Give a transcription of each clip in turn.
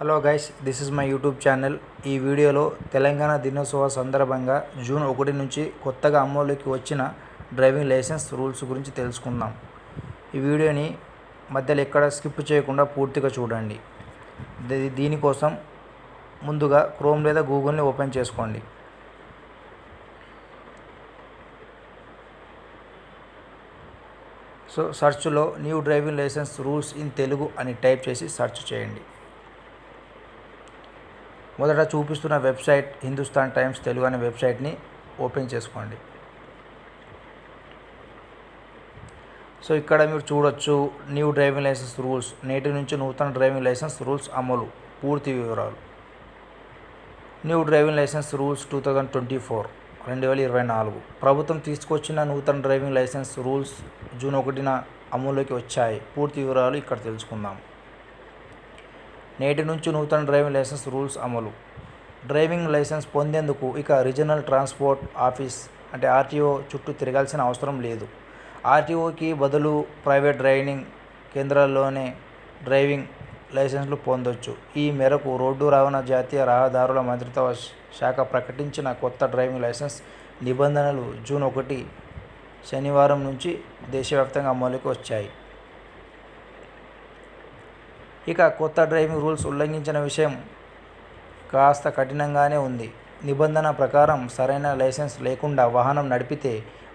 Hello guys, this is my YouTube channel. ఈ వీడియోలో తెలంగాణ దినోత్సవ సందర్భంగా జూన్ 1 నుంచి కొత్తగా అమలులోకి వచ్చిన డ్రైవింగ్ లైసెన్స్ రూల్స్ గురించి తెలుసుకుందాం. ఈ వీడియోని మధ్యలో ఎక్కడ స్కిప్ చేయకుండా పూర్తిగా చూడండి. దీనికోసం ముందుగా క్రోమ్ లేదా గూగుల్ని ఓపెన్ చేసుకోండి. సో సెర్చ్లో new driving licence rules in Telugu అని టైప్ చేసి సెర్చ్ చేయండి. మొదట చూపిస్తున్న వెబ్సైట్ హిందుస్థాన్ టైమ్స్ తెలుగు అనే వెబ్సైట్ని ఓపెన్ చేసుకోండి. సో ఇక్కడ మీరు చూడొచ్చు న్యూ డ్రైవింగ్ లైసెన్స్ రూల్స్, నేటి నుంచి నూతన డ్రైవింగ్ లైసెన్స్ రూల్స్ అమలు, పూర్తి వివరాలు. న్యూ డ్రైవింగ్ లైసెన్స్ రూల్స్ 2024 ప్రభుత్వం తీసుకొచ్చిన నూతన డ్రైవింగ్ లైసెన్స్ రూల్స్ జూన్ 1న అమలులోకి వచ్చాయి. పూర్తి వివరాలు ఇక్కడ తెలుసుకుందాం. నేటి నుంచి నూతన డ్రైవింగ్ లైసెన్స్ రూల్స్ అమలు. డ్రైవింగ్ లైసెన్స్ పొందేందుకు ఇక రీజనల్ ట్రాన్స్పోర్ట్ ఆఫీస్ అంటే ఆర్టీఓ చుట్టూ తిరగాల్సిన అవసరం లేదు. ఆర్టీఓకి బదులు ప్రైవేట్ డ్రైవింగ్ కేంద్రాల్లోనే డ్రైవింగ్ లైసెన్స్లు పొందొచ్చు. ఈ మేరకు రోడ్డు రవాణా, జాతీయ రహదారుల మంత్రిత్వ శాఖ ప్రకటించిన కొత్త డ్రైవింగ్ లైసెన్స్ నిబంధనలు జూన్ 1 శనివారం నుంచి దేశవ్యాప్తంగా అమలులోకి వచ్చాయి. ఇక కొత్త డ్రైవింగ్ రూల్స్ ఉల్లంఘించిన విషయం కాస్త కఠినంగానే ఉంది. నిబంధన ప్రకారం సరైన లైసెన్స్ లేకుండా వాహనం నడిపితే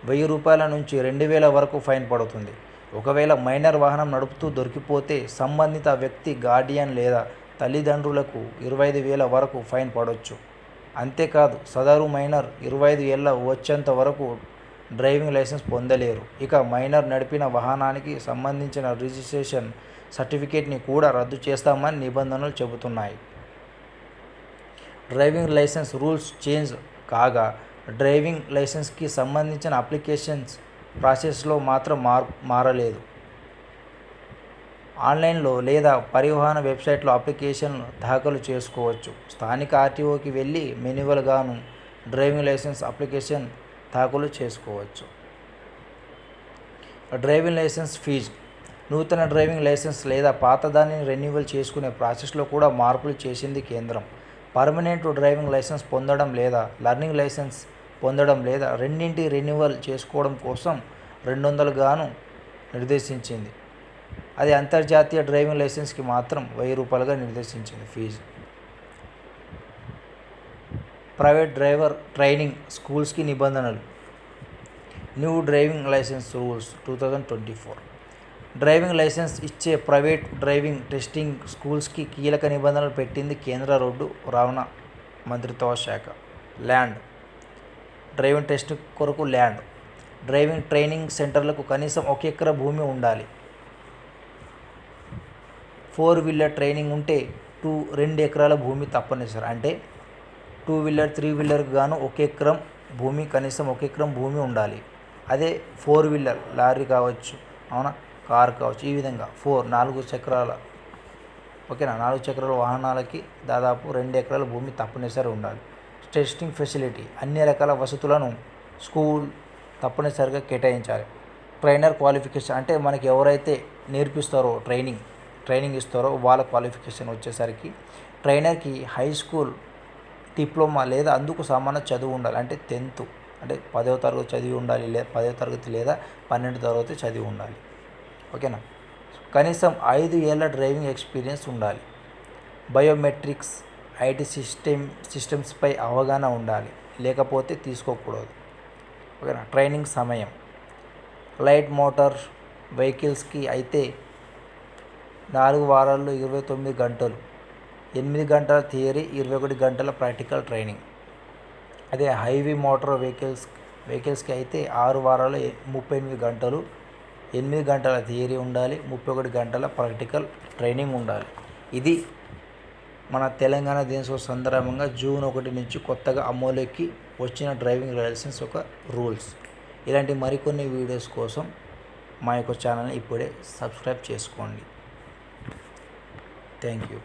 1000 రూపాయల నుంచి 2000 వరకు ఫైన్ పడుతుంది. ఒకవేళ మైనర్ వాహనం నడుపుతూ దొరికిపోతే సంబంధిత వ్యక్తి గార్డియన్ లేదా తల్లిదండ్రులకు 25,000 వరకు ఫైన్ పడవచ్చు. అంతేకాదు సదరు మైనర్ 25 ఏళ్ల వచ్చేంత వరకు డ్రైవింగ్ లైసెన్స్ పొందలేరు. ఇక మైనర్ నడిపిన వాహనానికి సంబంధించిన రిజిస్ట్రేషన్ సర్టిఫికేట్ని కూడా రద్దు చేస్తామని నిబంధనలు చెబుతున్నాయి. డ్రైవింగ్ లైసెన్స్ రూల్స్ చేంజ్ కాగా డ్రైవింగ్ లైసెన్స్కి సంబంధించిన అప్లికేషన్స్ ప్రాసెస్లో మాత్రం మారలేదు. ఆన్లైన్లో లేదా పరివాహన వెబ్సైట్లో అప్లికేషన్ దాఖలు చేసుకోవచ్చు. స్థానిక ఆర్టీఓకి వెళ్ళి మాన్యువల్గాను డ్రైవింగ్ లైసెన్స్ అప్లికేషన్ దాఖలు చేసుకోవచ్చు. Driving licence fee. నూతన డ్రైవింగ్ లైసెన్స్ లేదా పాతదానిని రెన్యువల్ చేసుకునే ప్రాసెస్లో కూడా మార్పులు చేసింది కేంద్రం. పర్మనెంట్ డ్రైవింగ్ లైసెన్స్ పొందడం లేదా లర్నింగ్ లైసెన్స్ పొందడం లేదా రెండింటి రెన్యువల్ చేసుకోవడం కోసం 200 గాను నిర్దేశించింది. అది అంతర్జాతీయ డ్రైవింగ్ లైసెన్స్కి మాత్రం 1000 రూపాయలుగా నిర్దేశించింది ఫీజు. ప్రైవేట్ డ్రైవర్ ట్రైనింగ్ స్కూల్స్కి నిబంధనలు. New driving licence rules 2024 driving licence ఇచ్చే ప్రైవేట్ డ్రైవింగ్ టెస్టింగ్ స్కూల్స్కి కీలక నిబంధనలు పెట్టింది కేంద్ర రోడ్డు రవాణా మంత్రిత్వ శాఖ. ల్యాండ్ డ్రైవింగ్ టెస్ట్ కొరకు ల్యాండ్. డ్రైవింగ్ ట్రైనింగ్ సెంటర్లకు కనీసం 1 ఎకరా భూమి ఉండాలి. 4 వీలర్ ట్రైనింగ్ ఉంటే 2 ఎకరాల భూమి తప్పనిసరి. అంటే 2 వీలర్ 3 వీలర్కి గాను 1 ఎకరం భూమి, కనీసం 1 ఎకరం భూమి ఉండాలి. అదే 4 వీలర్ లారీ కావచ్చు, అవునా, కార్ కావచ్చు, ఈ విధంగా 4 చక్రాల ఓకేనా 4 చక్రాల వాహనాలకి దాదాపు 2 ఎకరాల భూమి తప్పనిసరి ఉండాలి. టెస్టింగ్ ఫెసిలిటీ అన్ని రకాల వసతులను స్కూల్ తప్పనిసరిగా కేటాయించాలి. ట్రైనర్ క్వాలిఫికేషన్ అంటే మనకి ఎవరైతే నేర్పిస్తారో ట్రైనింగ్ ఇస్తారో వాళ్ళ క్వాలిఫికేషన్ వచ్చేసరికి ట్రైనర్కి హై స్కూల్ డిప్లొమా లేదా అందుకు సమాన చదువు ఉండాలి. అంటే 10th అంటే 10వ తరగతి చదివి ఉండాలి, లేదా 10వ తరగతి లేదా 12వ తరగతి చదివి ఉండాలి. ఓకేనా. కనీసం 5 ఏళ్ల డ్రైవింగ్ ఎక్స్పీరియన్స్ ఉండాలి. బయోమెట్రిక్స్, ఐటీ సిస్టమ్స్పై అవగాహన ఉండాలి, లేకపోతే తీసుకోకూడదు. ఓకేనా. ట్రైనింగ్ సమయం లైట్ మోటార్ వెహికల్స్కి అయితే 4 వారాల్లో 29 గంటలు, 8 గంటల థియరీ, 21 గంటల ప్రాక్టికల్ ట్రైనింగ్. అదే హైవీ మోటార్ వెహికల్స్కి అయితే 6 వారాల్లో 38 గంటలు, 8 గంటల థియరీ ఉండాలి, 31 గంటల ప్రాక్టికల్ ట్రైనింగ్ ఉండాలి. ఇది మన తెలంగాణ దినోత్సవ సందర్భంగా జూన్ 1 నుంచి కొత్తగా అమలులోకి వచ్చిన డ్రైవింగ్ లైసెన్స్ ఒక రూల్స్. ఇలాంటి మరికొన్ని వీడియోస్ కోసం మా యొక్క ఛానల్ని ఇప్పుడే సబ్స్క్రైబ్ చేసుకోండి. Thank you.